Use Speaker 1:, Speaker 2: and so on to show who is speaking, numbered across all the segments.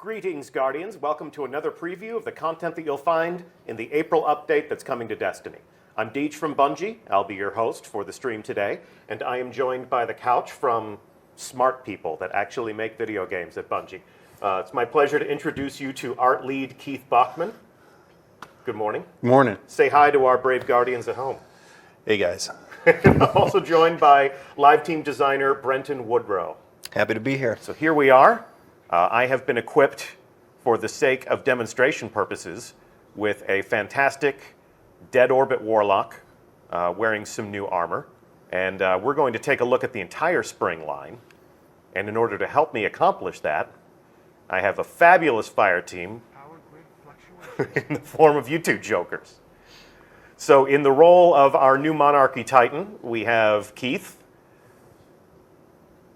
Speaker 1: Greetings, Guardians. Welcome to another preview of the content that you'll find in the April update that's coming to Destiny. I'm Deej from Bungie. I'll be your host for the stream today, and I am joined by the couch from smart people that actually make video games at Bungie. It's my pleasure to introduce you to art lead Keith Bachman. Good morning.
Speaker 2: Morning.
Speaker 1: Say hi to our brave Guardians at home.
Speaker 2: Hey, guys.
Speaker 1: Also joined by live team designer Brenton Woodrow.
Speaker 3: Happy to be here.
Speaker 1: So here we are. I have been equipped, for the sake of demonstration purposes, with a fantastic Dead Orbit Warlock wearing some new armor. And we're going to take a look at the entire spring line. And in order to help me accomplish that, I have a fabulous fire team in the form of you two jokers. So in the role of our new Monarchy Titan, we have Keith.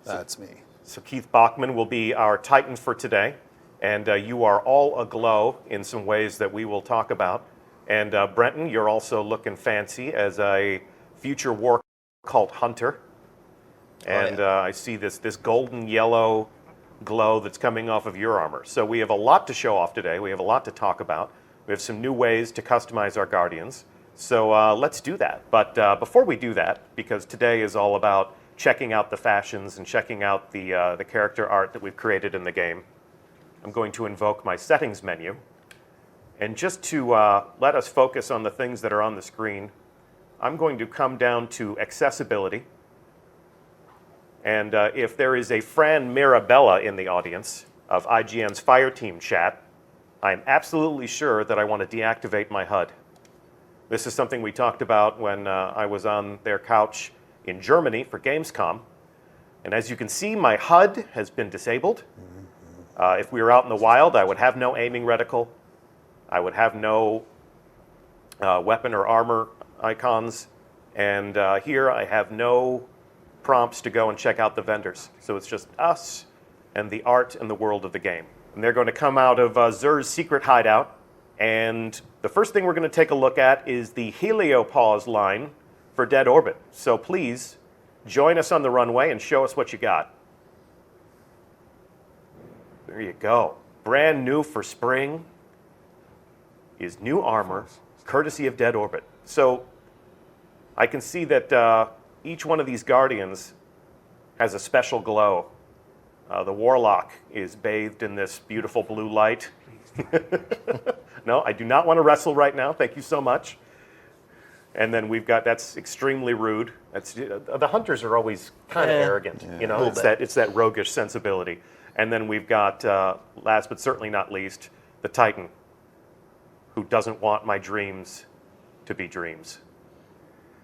Speaker 2: That's me.
Speaker 1: So Keith Bachman will be our Titan for today, and you are all aglow in some ways that we will talk about. And Brenton, you're also looking fancy as a future war cult hunter. And I see this golden yellow glow that's coming off of your armor. So we have a lot to show off today. We have a lot to talk about. We have some new ways to customize our Guardians. So let's do that. But before we do that, because today is all about checking out the fashions and checking out the character art that we've created in the game, I'm going to invoke my settings menu. And just to let us focus on the things that are on the screen, I'm going to come down to accessibility. And if there is a Fran Mirabella in the audience of IGN's Fire Team chat, I'm absolutely sure that I want to deactivate my HUD. This is something we talked about when I was on their couch in Germany for Gamescom. And as you can see, my HUD has been disabled. If we were out in the wild, I would have no aiming reticle. I would have no weapon or armor icons. And here I have no prompts to go and check out the vendors. So it's just us and the art and the world of the game. And they're going to come out of Xur's secret hideout. And the first thing we're going to take a look at is the Heliopause line for Dead Orbit. So please, join us on the runway and show us what you got. There you go. Brand new for spring is new armor, courtesy of Dead Orbit. So I can see that each one of these Guardians has a special glow. The Warlock is bathed in this beautiful blue light. No, I do not want to wrestle right now. Thank you so much. And then we've got, that's extremely rude. That's, the hunters are always kind of arrogant, you know, it's that roguish sensibility. And then we've got, last but certainly not least, the Titan, who doesn't want my dreams to be dreams.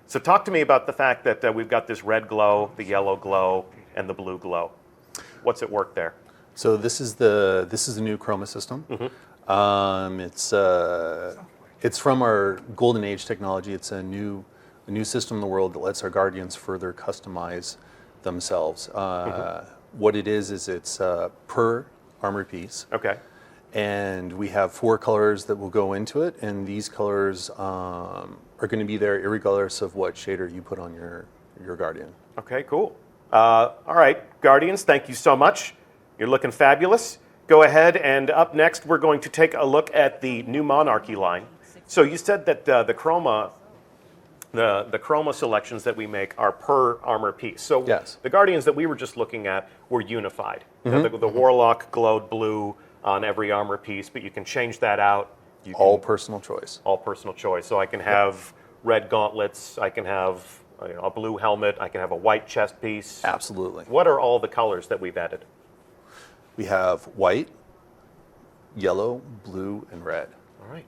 Speaker 1: So talk to me about the fact that we've got this red glow, the yellow glow, and the blue glow. What's at work there?
Speaker 2: So this is the new chroma system. It's from our Golden Age technology. It's a new system in the world that lets our Guardians further customize themselves. What it is it's per armor piece.
Speaker 1: Okay.
Speaker 2: And we have 4 colors that will go into it, and these colors are going to be there regardless of what shader you put on your Guardian. Okay,
Speaker 1: cool. All right, Guardians, thank you so much. You're looking fabulous. Go ahead, and up next, we're going to take a look at the new Monarchy line. So you said that the chroma selections that we make are per armor piece. So
Speaker 2: yes.
Speaker 1: The Guardians that we were just looking at were unified. The Warlock glowed blue on every armor piece, but you can change that out.
Speaker 2: All personal choice.
Speaker 1: All personal choice. So I can have red gauntlets, I can have a blue helmet, I can have a white chest piece.
Speaker 2: Absolutely.
Speaker 1: What are all the colors that we've added?
Speaker 2: We have white, yellow, blue, and red.
Speaker 1: All right.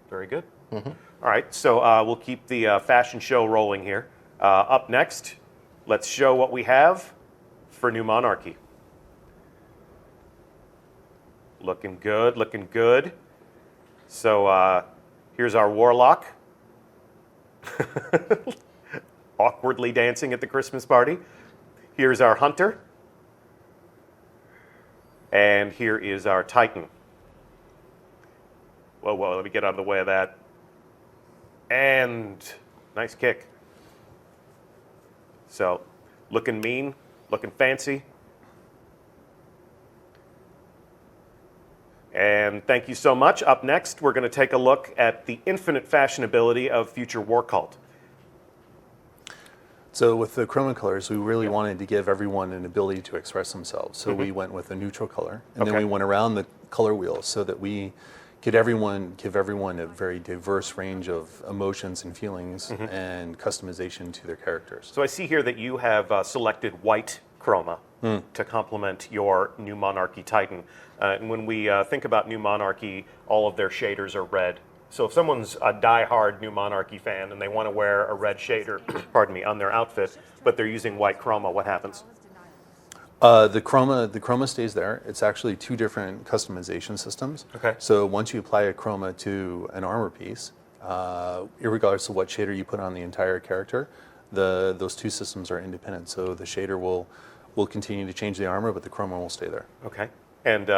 Speaker 1: Very good. All right, so we'll keep the fashion show rolling here. Up next, let's show what we have for New Monarchy. Looking good, looking good. So here's our Warlock. Awkwardly dancing at the Christmas party. Here's our Hunter. And here is our Titan. Whoa, let me get out of the way of that. And nice kick. So, looking mean, looking fancy. And thank you so much. Up next, we're going to take a look at the infinite fashionability of future War Cult.
Speaker 2: So with the chroma colors, we really wanted to give everyone an ability to express themselves. So we went with a neutral color, and then we went around the color wheel so that we could give everyone a very diverse range of emotions and feelings and customization to their characters.
Speaker 1: So I see here that you have selected white chroma to complement your New Monarchy Titan. And when we think about New Monarchy, all of their shaders are red. So if someone's a die-hard New Monarchy fan and they want to wear a red shader, pardon me, on their outfit, but they're using white chroma, what happens?
Speaker 2: The chroma stays there. It's actually two different customization systems.
Speaker 1: Okay.
Speaker 2: So once you apply a chroma to an armor piece, irregardless of what shader you put on the entire character, those two systems are independent. So the shader will continue to change the armor, but the chroma will stay there.
Speaker 1: Okay. And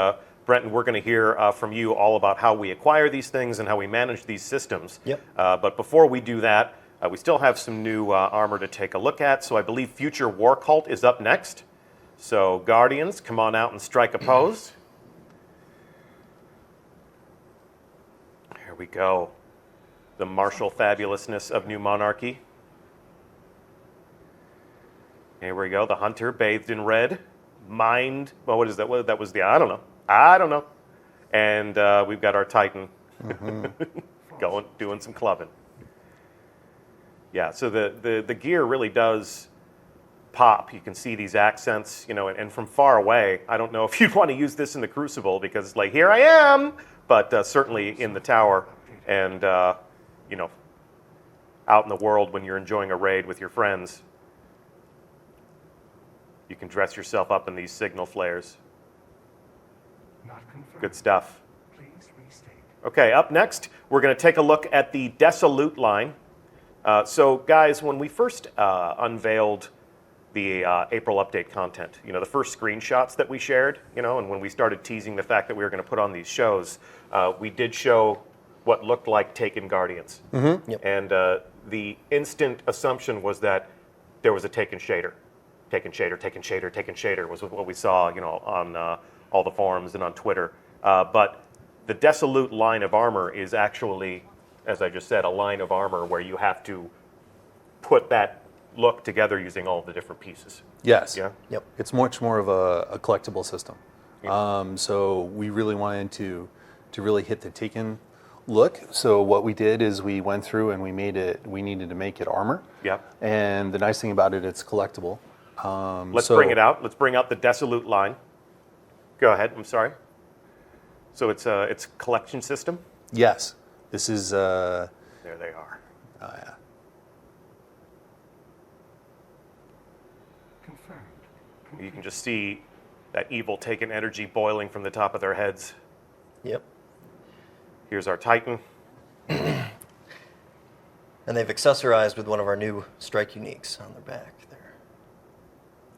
Speaker 1: Brenton, we're going to hear from you all about how we acquire these things and how we manage these systems.
Speaker 3: Yep.
Speaker 1: But before we do that, we still have some new armor to take a look at. So I believe Future War Cult is up next. So Guardians, come on out and strike a pose. Here we go. The martial fabulousness of New Monarchy. Here we go. The Hunter bathed in red. Mind. Well, what is that? What, that was the. I don't know. And we've got our Titan doing some clubbing. Yeah. So the gear really does pop. You can see these accents, and from far away. I don't know if you'd want to use this in the Crucible because, like, here I am. But certainly in the tower, and out in the world when you're enjoying a raid with your friends. You can dress yourself up in these signal flares. Good stuff. Okay, up next, we're going to take a look at the Desolute line. So, guys, when we first unveiled the April update content, the first screenshots that we shared, and when we started teasing the fact that we were going to put on these shows, we did show what looked like Taken Guardians.
Speaker 3: Yep.
Speaker 1: And the instant assumption was that there was a Taken shader. Taken shader was what we saw, on all the forums and on Twitter. But the Desolute line of armor is actually, as I just said, a line of armor where you have to put that look together using all the different pieces.
Speaker 2: Yes.
Speaker 1: Yeah.
Speaker 3: Yep.
Speaker 2: It's much more of a collectible system. So we really wanted to really hit the Taken look. So what we did is we went through and we needed to make it armor.
Speaker 1: Yep.
Speaker 2: And the nice thing about it, it's collectible.
Speaker 1: Let's bring it out. Let's bring out the Desolute line. Go ahead. I'm sorry. So it's a collection system?
Speaker 2: Yes. This is...
Speaker 1: There they are.
Speaker 2: Oh, yeah.
Speaker 4: Confirmed.
Speaker 1: You can just see that evil Taken energy boiling from the top of their heads.
Speaker 3: Yep.
Speaker 1: Here's our Titan.
Speaker 3: And they've accessorized with one of our new strike uniques on their back there.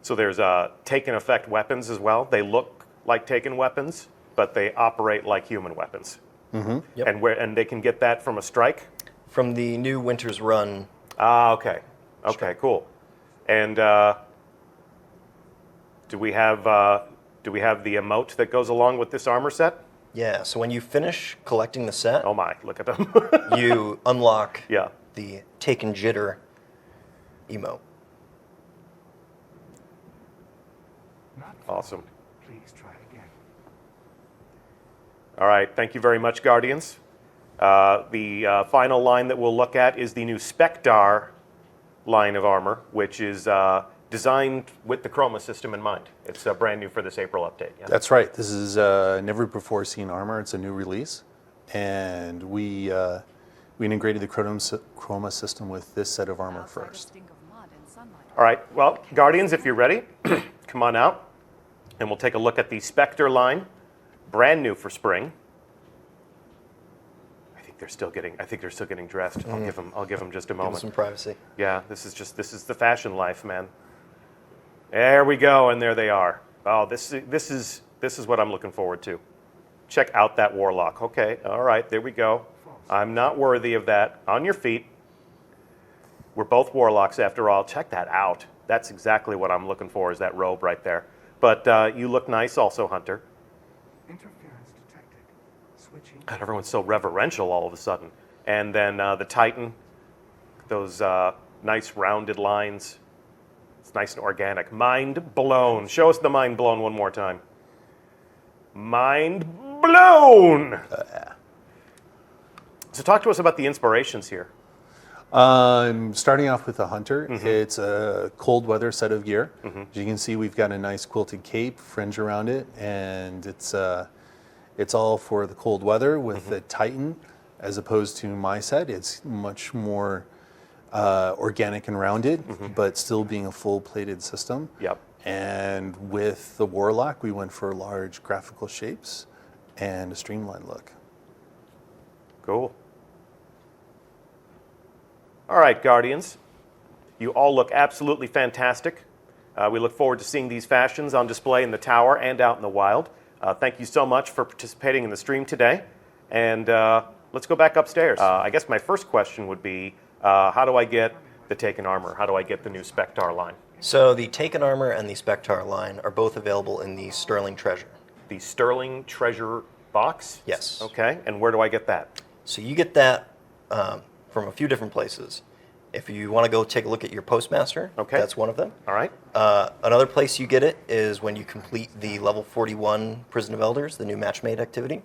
Speaker 1: So there's Taken effect weapons as well. They look like Taken weapons, but they operate like human weapons.
Speaker 3: Yep.
Speaker 1: And they can get that from a strike?
Speaker 3: From the new Winter's Run.
Speaker 1: Ah, okay. Okay, cool. And do we have the emote that goes along with this armor set?
Speaker 3: Yeah, so when you finish collecting the set,
Speaker 1: Oh my, look at them.
Speaker 3: you unlock
Speaker 1: Yeah.
Speaker 3: the Taken Jitter emote.
Speaker 4: Not
Speaker 1: Awesome.
Speaker 4: Please try again.
Speaker 1: All right, thank you very much, Guardians. The final line that we'll look at is the new Spectre line of armor, which is designed with the chroma system in mind. It's brand new for this April update. Yeah?
Speaker 2: That's right. This is never before seen armor. It's a new release. And we integrated the chroma system with this set of armor first.
Speaker 1: All right, well, Guardians, if you're ready, come on out, and we'll take a look at the Spectre line, brand new for spring. I think they're still getting dressed. I'll give them just a
Speaker 3: Give them
Speaker 1: moment.
Speaker 3: some privacy.
Speaker 1: Yeah, this is the fashion life, man. There we go, and there they are. Oh, this is what I'm looking forward to. Check out that warlock. Okay, all right, there we go. I'm not worthy of that. On your feet. We're both warlocks after all. Check that out. That's exactly what I'm looking for, is that robe right there. But you look nice also, Hunter.
Speaker 4: Interference detected. Twitchy.
Speaker 1: God, everyone's so reverential all of a sudden. And then the Titan, those nice rounded lines. It's nice and organic. Mind blown. Show us the mind blown one more time. Mind blown. So talk to us about the inspirations here.
Speaker 2: Starting off with the Hunter, it's a cold weather set of gear. As you can see, we've got a nice quilted cape, fringe around it, and it's all for the cold weather. With the Titan, as opposed to my set, it's much more organic and rounded, but still being a full-plated system.
Speaker 1: Yep.
Speaker 2: And with the Warlock, we went for large graphical shapes and a streamlined look.
Speaker 1: Cool. All right, Guardians. You all look absolutely fantastic. We look forward to seeing these fashions on display in the tower and out in the wild. Thank you so much for participating in the stream today. And let's go back upstairs. I guess my first question would be, how do I get the Taken Armor? How do I get the new Spectar line?
Speaker 3: So the Taken Armor and the Spectar line are both available in the Sterling Treasure.
Speaker 1: The Sterling Treasure box?
Speaker 3: Yes.
Speaker 1: Okay, and where do I get that?
Speaker 3: So you get that from a few different places. If you want to go take a look at your Postmaster,
Speaker 1: Okay.
Speaker 3: that's one of them.
Speaker 1: All right.
Speaker 3: Another place you get it is when you complete the level 41 Prison of Elders, the new matchmade activity.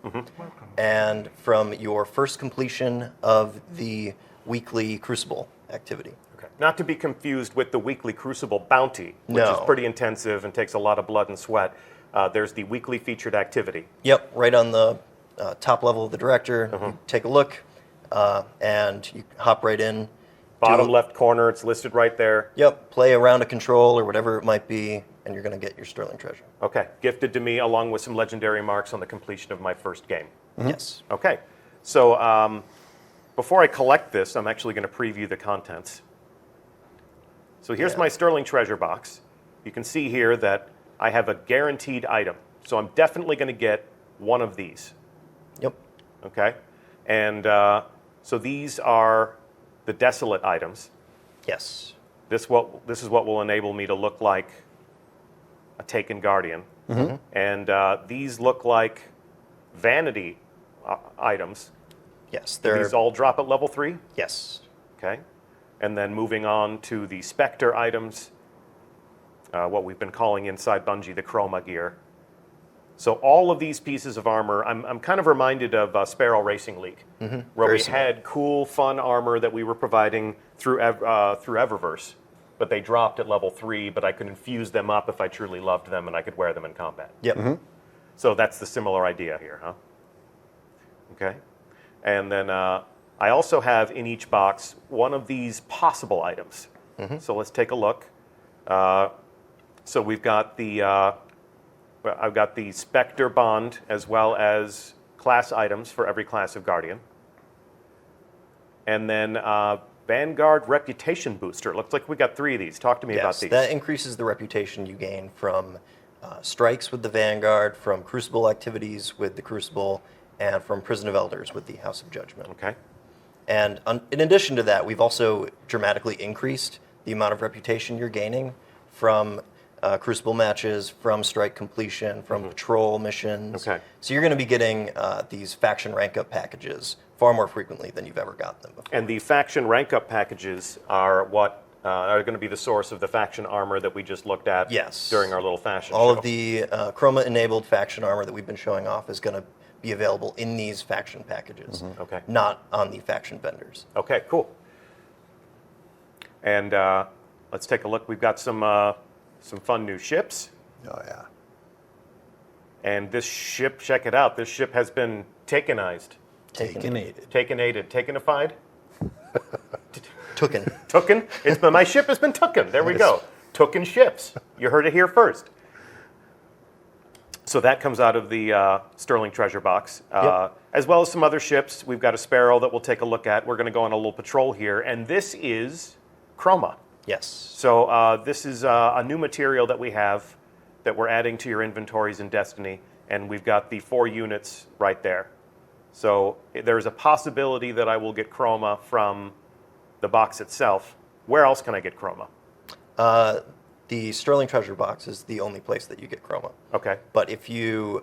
Speaker 3: And from your first completion of the weekly Crucible activity.
Speaker 1: Okay. Not to be confused with the weekly Crucible bounty, which
Speaker 3: No.
Speaker 1: is pretty intensive and takes a lot of blood and sweat. There's the weekly featured activity.
Speaker 3: Yep, right on the top level of the director. You take a look, and you hop right in.
Speaker 1: Bottom
Speaker 3: do-
Speaker 1: left corner, it's listed right there.
Speaker 3: Yep, play around a control or whatever it might be, and you're going to get your Sterling Treasure.
Speaker 1: Okay, gifted to me along with some legendary marks on the completion of my first game.
Speaker 3: Yes.
Speaker 1: Okay, so before I collect this, I'm actually going to preview the contents. So here's
Speaker 3: Yeah.
Speaker 1: my Sterling Treasure box. You can see here that I have a guaranteed item. So I'm definitely going to get one of these.
Speaker 3: Yep.
Speaker 1: Okay, and so these are the desolate items.
Speaker 3: Yes.
Speaker 1: This is what will enable me to look like a Taken Guardian. And these look like vanity items.
Speaker 3: Yes.
Speaker 1: These all drop at level 3?
Speaker 3: Yes.
Speaker 1: Okay. And then moving on to the Spectre items, what we've been calling inside Bungie the Chroma gear. So all of these pieces of armor, I'm kind of reminded of Sparrow Racing League, where
Speaker 3: Very
Speaker 1: we
Speaker 3: similar.
Speaker 1: had cool, fun armor that we were providing through Eververse, but they dropped at level 3, but I could infuse them up if I truly loved them, and I could wear them in combat.
Speaker 3: Yep.
Speaker 1: So that's the similar idea here, huh? Okay. And then I also have in each box one of these possible items. So let's take a look. So we've got the I've got the Spectre Bond as well as class items for every class of Guardian. And then Vanguard Reputation Booster. Looks like we got 3 of these. Talk to me about
Speaker 3: Yes.
Speaker 1: these.
Speaker 3: That increases the reputation you gain from strikes with the Vanguard, from Crucible activities with the Crucible, and from Prison of Elders with the House of Judgment.
Speaker 1: Okay.
Speaker 3: And in addition to that, we've also dramatically increased the amount of reputation you're gaining from Crucible matches, from strike completion, from patrol missions.
Speaker 1: Okay.
Speaker 3: So you're going to be getting these faction rank up packages far more frequently than you've ever gotten them before.
Speaker 1: And the faction rank up packages are what are going to be the source of the faction armor that we just looked at
Speaker 3: Yes.
Speaker 1: during our little fashion
Speaker 3: All
Speaker 1: show.
Speaker 3: of the Chroma enabled faction armor that we've been showing off is going to be available in these faction packages,
Speaker 1: Okay.
Speaker 3: not on the faction vendors.
Speaker 1: Okay, cool. And let's take a look. We've got some fun new ships.
Speaker 2: Oh yeah.
Speaker 1: And this ship, check it out. This ship has been takenized.
Speaker 2: Takenated.
Speaker 1: Takenated. Takenified?
Speaker 3: Tooken.
Speaker 1: Tooken? My ship has been tooken. There we go. Tooken ships. You heard it here first. So that comes out of the Sterling Treasure box,
Speaker 3: Yep.
Speaker 1: as well as some other ships. We've got a Sparrow that we'll take a look at. We're going to go on a little patrol here, and this is Chroma.
Speaker 3: Yes.
Speaker 1: So this is a new material that we have that we're adding to your inventories in Destiny, and we've got the 4 units right there. So there's a possibility that I will get Chroma from the box itself. Where else can I get Chroma?
Speaker 3: The Sterling Treasure box is the only place that you get Chroma.
Speaker 1: Okay.
Speaker 3: But if you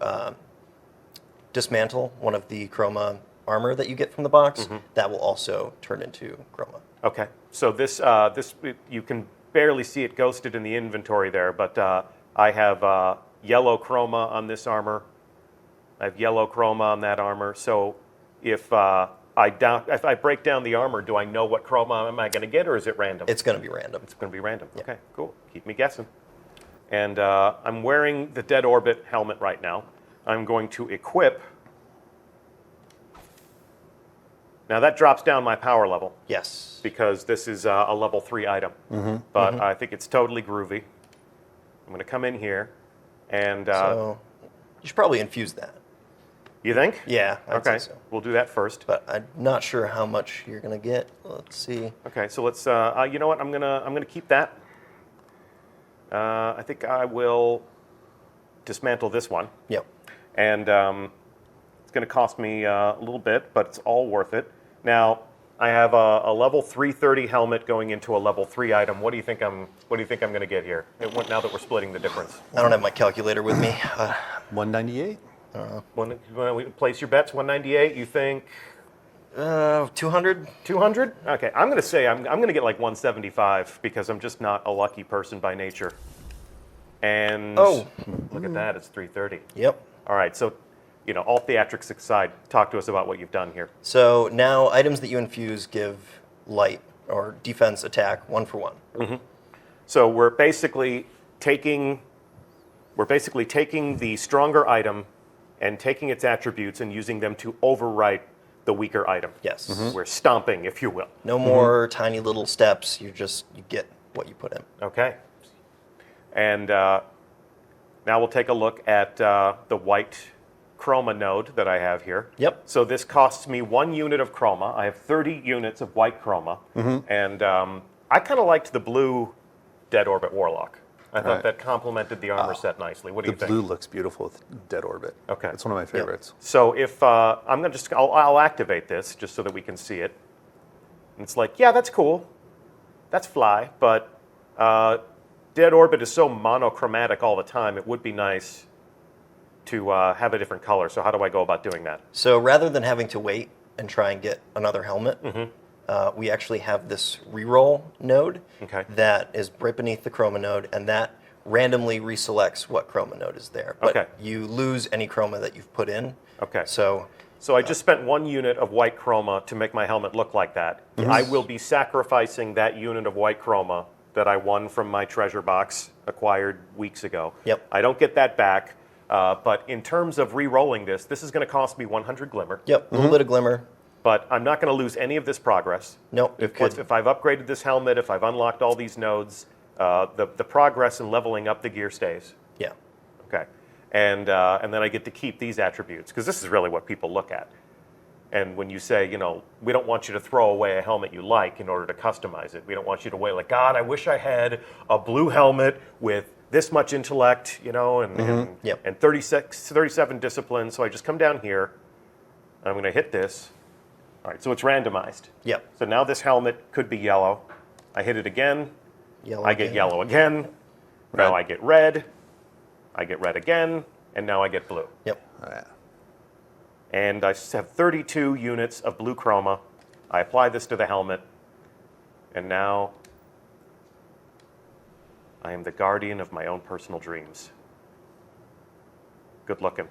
Speaker 3: dismantle one of the chroma armor that you get from the box, that will also turn into chroma.
Speaker 1: Okay, so this you can barely see it ghosted in the inventory there, but I have yellow chroma on this armor. I have yellow chroma on that armor. So if I break down the armor, do I know what chroma am I going to get, or is it random?
Speaker 3: It's going to be random.
Speaker 1: It's going to be random. Okay, cool. Keep me guessing. And I'm wearing the Dead Orbit helmet right now. I'm going to equip. Now that drops down my power level
Speaker 3: Yes.
Speaker 1: because this is a level 3 item. But I think it's totally groovy. I'm going to come in here and...
Speaker 3: So you should probably infuse that.
Speaker 1: you think?
Speaker 3: Yeah, I'd
Speaker 1: Okay,
Speaker 3: say so.
Speaker 1: we'll do that first.
Speaker 3: But I'm not sure how much you're going to get. Let's see.
Speaker 1: Okay, so let's. You know what? I'm gonna keep that. I think I will dismantle this one,
Speaker 3: Yep.
Speaker 1: and it's going to cost me a little bit, but it's all worth it. Now I have a level 330 helmet going into a level 3 item. What do you think I'm going to get here? Now that we're splitting the difference.
Speaker 3: I don't have my calculator with me.
Speaker 2: 198.
Speaker 1: When we place your bets, 198. You think
Speaker 3: 200?
Speaker 1: 200? Okay, I'm going to say I'm going to get like 175 because I'm just not a lucky person by nature. And look at that, it's 330.
Speaker 3: Yep.
Speaker 1: All right, so all theatrics aside, talk to us about what you've done here.
Speaker 3: So now items that you infuse give light or defense attack 1 for 1.
Speaker 1: So we're basically taking the stronger item and taking its attributes and using them to overwrite the weaker item.
Speaker 3: Yes.
Speaker 1: We're stomping, if you will.
Speaker 3: No more tiny little steps. You get what you put in.
Speaker 1: Okay. And now we'll take a look at the white chroma node that I have here.
Speaker 3: Yep.
Speaker 1: So this costs me 1 unit of chroma. I have 30 units of white chroma. And I kind of liked the blue Dead Orbit Warlock. I thought
Speaker 2: Right.
Speaker 1: that complemented the armor set nicely. What do
Speaker 2: The
Speaker 1: you think?
Speaker 2: blue looks beautiful with Dead Orbit.
Speaker 1: Okay.
Speaker 2: It's one of my favorites.
Speaker 1: So if I'm gonna I'll activate this just so that we can see it. And it's like, yeah, that's cool. That's fly, but Dead Orbit is so monochromatic all the time. It would be nice to have a different color. So how do I go about doing that?
Speaker 3: So rather than having to wait and try and get another helmet, we actually have this reroll node
Speaker 1: Okay.
Speaker 3: that is right beneath the chroma node, and that randomly reselects what chroma node is there. But
Speaker 1: Okay.
Speaker 3: you lose any chroma that you've put in.
Speaker 1: Okay.
Speaker 3: So
Speaker 1: So I just spent 1 unit of white chroma to make my helmet look like that. I will be sacrificing that unit of white chroma that I won from my treasure box acquired weeks ago.
Speaker 3: Yep.
Speaker 1: I don't get that back, but in terms of re-rolling this is going to cost me 100 glimmer.
Speaker 3: yep, a little bit of glimmer.
Speaker 1: But I'm not going to lose any of this progress.
Speaker 3: Nope, you could.
Speaker 1: If I've upgraded this helmet, if I've unlocked all these nodes, the progress in leveling up the gear stays.
Speaker 3: Yeah.
Speaker 1: Okay. And then I get to keep these attributes, because this is really what people look at. And when you say, we don't want you to throw away a helmet you like in order to customize it. We don't want you to wait like, God, I wish I had a blue helmet with this much intellect, and
Speaker 3: Yep.
Speaker 1: and 37 discipline. So I just come down here, and I'm going to hit this. All right, so it's randomized.
Speaker 3: Yep.
Speaker 1: So now this helmet could be yellow. I hit it again.
Speaker 3: Yellow
Speaker 1: I get
Speaker 3: again.
Speaker 1: yellow again. Now I get red. I get red again. And now I get blue.
Speaker 3: Yep.
Speaker 2: Oh, yeah.
Speaker 1: And I have 32 units of blue chroma. I apply this to the helmet. And now I am the guardian of my own personal dreams. Good looking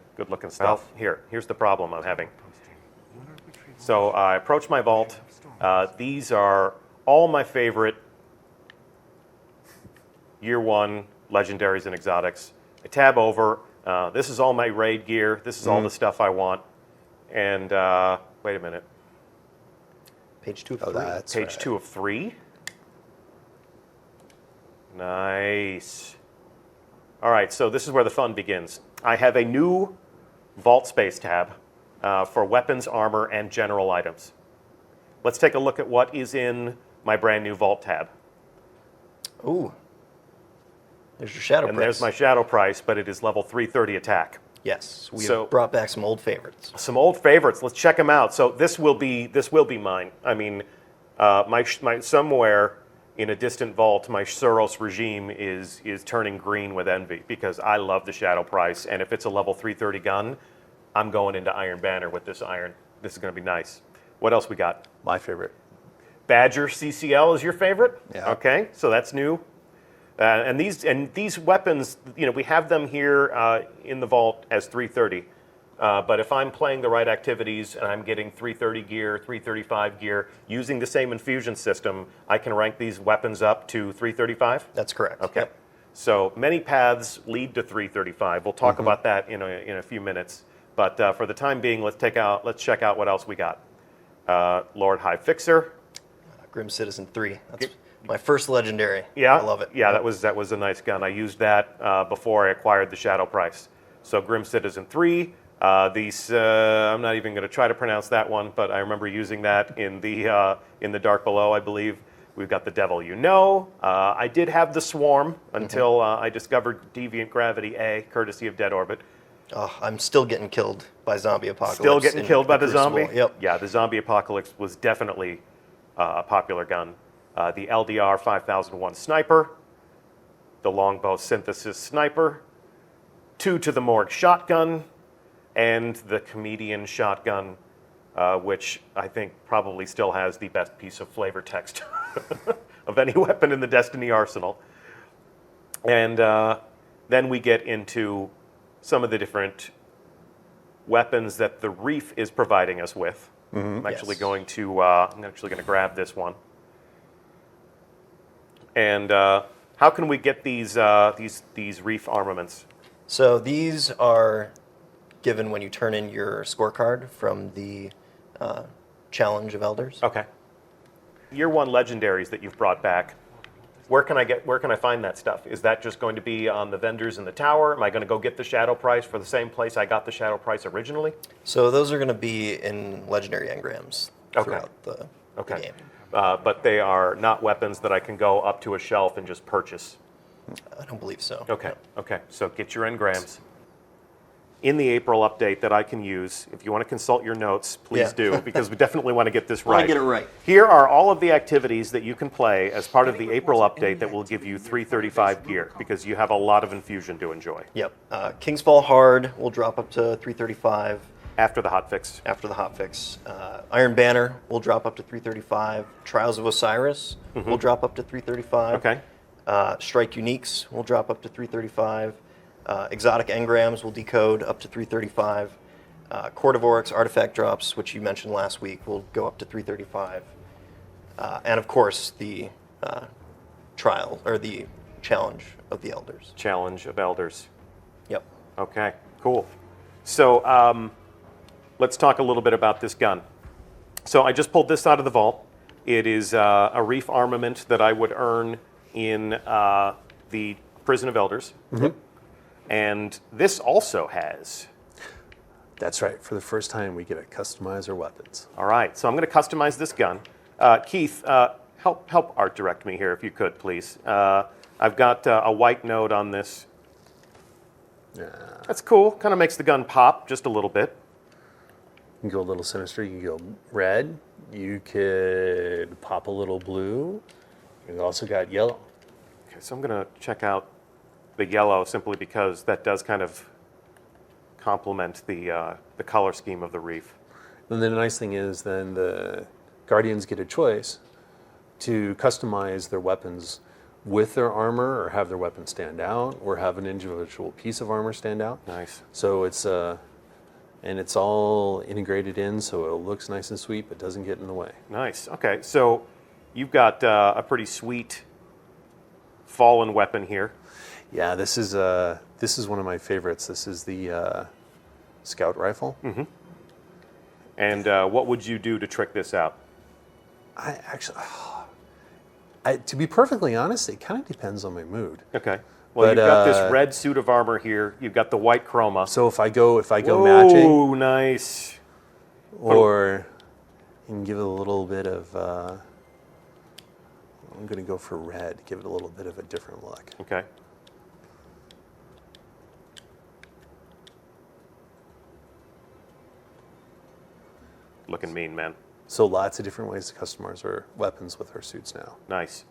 Speaker 1: stuff. Here's the problem I'm having. So I approach my vault. These are all my favorite Year 1 legendaries and exotics. I tab over. This is all my raid gear. This is all the stuff I want. And wait a minute.
Speaker 3: Page 2 of
Speaker 2: Oh,
Speaker 3: 3.
Speaker 2: that's
Speaker 1: Page
Speaker 2: right.
Speaker 1: 2 of 3. Nice. All right, so this is where the fun begins. I have a new vault space tab for weapons, armor, and general items. Let's take a look at what is in my brand new vault tab.
Speaker 3: Ooh. There's your shadow
Speaker 1: And
Speaker 3: price.
Speaker 1: there's my shadow price, but it is level 330 attack.
Speaker 3: Yes, we
Speaker 1: So-
Speaker 3: have brought back some old favorites.
Speaker 1: Some old favorites. Let's check them out. So this will be mine. I mean, my somewhere in a distant vault, my Suros regime is turning green with envy because I love the shadow price, and if it's a level 330 gun, I'm going into Iron Banner with this iron. This is going to be nice. What else we got?
Speaker 2: My favorite.
Speaker 1: Badger CCL is your favorite?
Speaker 2: Yeah.
Speaker 1: Okay, so that's new. And these weapons, we have them here in the vault as 330. But if I'm playing the right activities and I'm getting 330 gear, 335 gear, using the same infusion system, I can rank these weapons up to 335?
Speaker 3: That's correct.
Speaker 1: Okay.
Speaker 3: Yep.
Speaker 1: So many paths lead to 335. We'll talk about that in a few minutes. But for the time being, let's check out what else we got. Lord High Fixer.
Speaker 3: Grim Citizen 3. That's my first legendary.
Speaker 1: Yeah,
Speaker 3: I love it.
Speaker 1: Yeah, that was a nice gun. I used that before I acquired the Shadow Price. So Grim Citizen 3. I'm not even going to try to pronounce that one, but I remember using that in the Dark Below, I believe. We've got the Devil You Know. I did have the Swarm until I discovered Deviant Gravity A, courtesy of Dead Orbit.
Speaker 3: Oh, I'm still getting killed by Zombie Apocalypse.
Speaker 1: Still getting killed by the
Speaker 3: Crucible.
Speaker 1: zombie?
Speaker 3: Yep.
Speaker 1: Yeah, the Zombie Apocalypse was definitely a popular gun. The LDR 5001 Sniper, the Longbow Synthesis Sniper, 2 to the Morgue Shotgun, and the Comedian Shotgun, which I think probably still has the best piece of flavor text of any weapon in the Destiny arsenal. And then we get into some of the different weapons that the Reef is providing us with. I'm actually
Speaker 3: Yes.
Speaker 1: going to grab this one. And how can we get these Reef armaments?
Speaker 3: So these are given when you turn in your scorecard from the Challenge of Elders.
Speaker 1: Okay. Year 1 legendaries that you've brought back. Where can I find that stuff? Is that just going to be on the vendors in the tower? Am I going to go get the Shadow Price for the same place I got the Shadow Price originally?
Speaker 3: So those are going to be in legendary engrams throughout the game.
Speaker 1: But they are not weapons that I can go up to a shelf and just purchase.
Speaker 3: I don't believe so.
Speaker 1: Okay. Okay. So get your engrams. In the April update that I can use, if you want to consult your notes, please do, because we definitely want to get this right.
Speaker 3: get it right.
Speaker 1: Here are all of the activities that you can play as part of the April update that will give you 335 gear, because you have a lot of infusion to enjoy.
Speaker 3: Yep. King's Fall Hard will drop up to 335
Speaker 1: After the hotfix.
Speaker 3: after the hotfix. Iron Banner will drop up to 335. Trials of Osiris will drop up to 335.
Speaker 1: Okay.
Speaker 3: Strike Uniques will drop up to 335. Exotic engrams will decode up to 335. Court of Oryx artifact drops, which you mentioned last week, will go up to 335. And of course, the trial or the Challenge of the Elders.
Speaker 1: Challenge of Elders.
Speaker 3: Yep.
Speaker 1: Okay, cool. So let's talk a little bit about this gun. So I just pulled this out of the vault. It is a Reef armament that I would earn in the Prison of Elders. And this also has.
Speaker 2: That's right. For the first time, we get to customize our weapons.
Speaker 1: All right, so I'm going to customize this gun. Keith, help art direct me here if you could, please. I've got a white node on this. That's cool. Kind of makes the gun pop just a little bit.
Speaker 2: You can go a little sinister. You can go red. You could pop a little blue. You also got yellow.
Speaker 1: Okay, so I'm going to check out the yellow simply because that does kind of complement the color scheme of the Reef.
Speaker 2: And then the nice thing is then the Guardians get a choice to customize their weapons with their armor, or have their weapon stand out, or have an individual piece of armor stand out.
Speaker 1: Nice.
Speaker 2: So it's and it's all integrated in, so it looks nice and sweet, but doesn't get in the way.
Speaker 1: Nice. Okay, so you've got a pretty sweet fallen weapon here.
Speaker 2: Yeah, this is one of my favorites. This is the scout rifle.
Speaker 1: And what would you do to trick this out?
Speaker 2: I actually, to be perfectly honest, it kind of depends on my mood.
Speaker 1: Okay. Well,
Speaker 2: But,
Speaker 1: you've got this red suit of armor here. You've got the white chroma.
Speaker 2: So if I go matching,
Speaker 1: Oh, nice.
Speaker 2: or you can give it a little bit of. I'm going to go for red. Give it a little bit of a different look.
Speaker 1: Okay. Looking mean, man.
Speaker 2: So lots of different ways to customize our weapons with our suits now.
Speaker 1: Nice.